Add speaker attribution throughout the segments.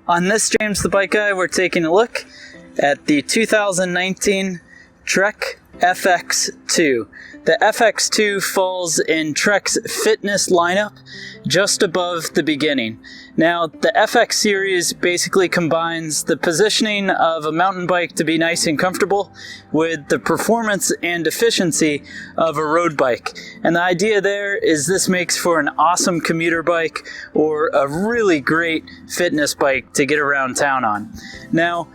Speaker 1: On this James the Bike Guy, we're taking a look at the 2019 Trek FX2. The FX2 falls in Trek's fitness lineup just above the beginning. Now, the FX series basically combines the positioning of a mountain bike to be nice and comfortable with the performance and efficiency of a road bike. And the idea there is this makes for an awesome commuter bike or a really great fitness bike to get around town on. Now,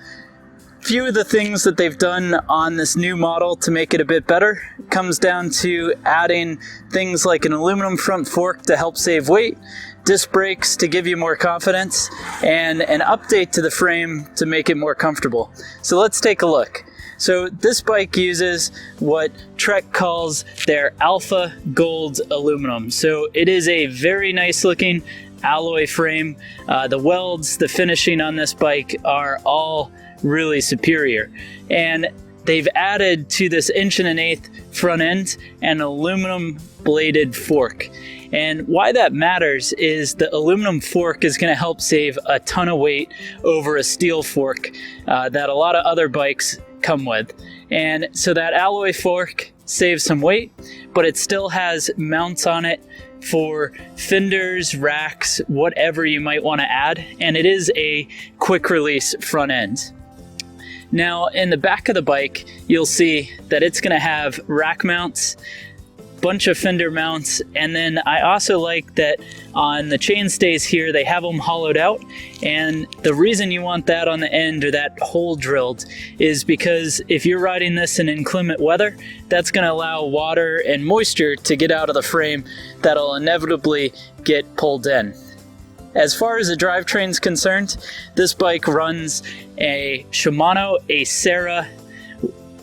Speaker 1: few of the things that they've done on this new model to make it a bit better comes down to adding things like an aluminum front fork to help save weight, disc brakes to give you more confidence, and an update to the frame to make it more comfortable. So let's take a look. So this bike uses what Trek calls their Alpha Gold aluminum. So it is a very nice looking alloy frame. The welds, the finishing on this bike are all really superior, and they've added to this 1.125" front end an aluminum bladed fork. And why that matters is the aluminum fork is going to help save a ton of weight over a steel fork that a lot of other bikes come with. And so that alloy fork saves some weight, but it still has mounts on it for fenders, racks, whatever you might want to add, and it is a quick release front end. Now, in the back of the bike, you'll see that it's going to have rack mounts, bunch of fender mounts, and then I also like that on the chainstays here, they have them hollowed out, and the reason you want that on the end or that hole drilled is because if you're riding this in inclement weather, that's going to allow water and moisture to get out of the frame that'll inevitably get pulled in. As far as the drivetrain is concerned, this bike runs a Shimano Acera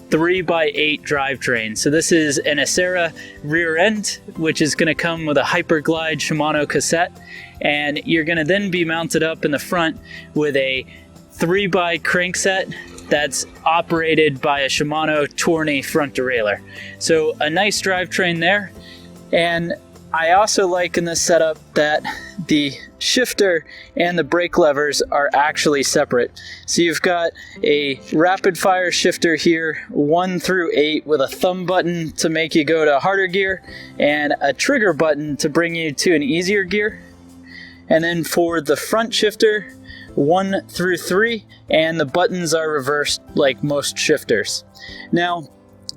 Speaker 1: 3x8 drivetrain. So this is an Acera rear end, which is going to come with a Hyperglide Shimano cassette, and you're going to then be mounted up in the front with a 3x crankset that's operated by a Shimano Tourney front derailleur. So a nice drivetrain there. And I also like in this setup that the shifter and the brake levers are actually separate. So you've got a rapid fire shifter here, 1 through 8, with a thumb button to make you go to harder gear and a trigger button to bring you to an easier gear. And then for the front shifter, 1 through 3, and the buttons are reversed like most shifters. Now,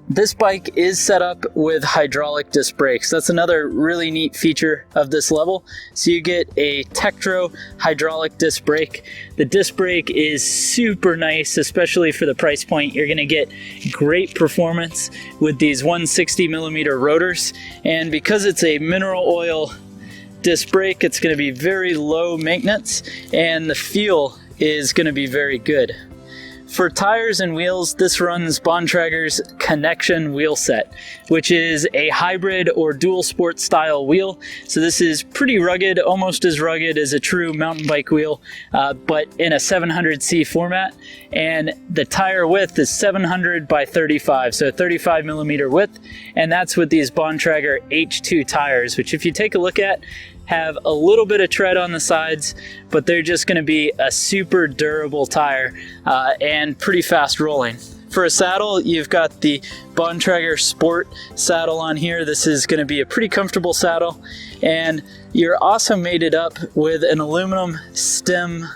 Speaker 1: this bike is set up with hydraulic disc brakes. That's another really neat feature of this level. So you get a Tektro hydraulic disc brake. The disc brake is super nice, especially for the price point. You're gonna get great performance with these 160mm rotors. And because it's a mineral oil disc brake, it's gonna be very low maintenance, and the feel is gonna be very good. For tires and wheels, this runs Bontrager's Connection wheel set, which is a hybrid or dual sport style wheel. So this is pretty rugged, almost as rugged as a true mountain bike wheel, but in a 700C format. And the tire width is 700 by 35, so 35mm width. And that's with these Bontrager H2 tires, which if you take a look at, have a little bit of tread on the sides, but they're just going to be a super durable tire and pretty fast rolling. For a saddle, you've got the Bontrager Sport saddle on here. This is going to be a pretty comfortable saddle, and you're also mated up with an aluminum stem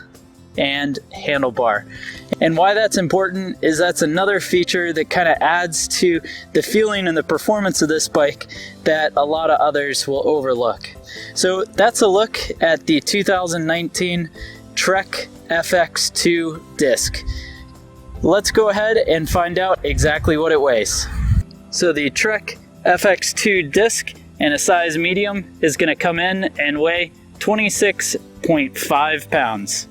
Speaker 1: and handlebar. And why that's important is that's another feature that kind of adds to the feeling and the performance of this bike that a lot of others will overlook. So that's a look at the 2019 Trek FX2 disc. Let's go ahead and find out exactly what it weighs. So the Trek FX2 disc in a size medium is going to come in and weigh 26.5 pounds.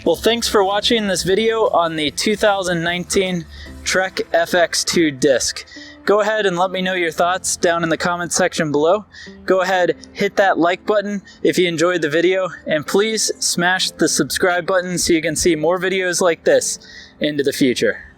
Speaker 1: Well, thanks for watching this video on the 2019 Trek FX2 disc. Go ahead and let me know your thoughts down in the comments section below. Go ahead, hit that like button if you enjoyed the video, and please smash the subscribe button so you can see more videos like this into the future.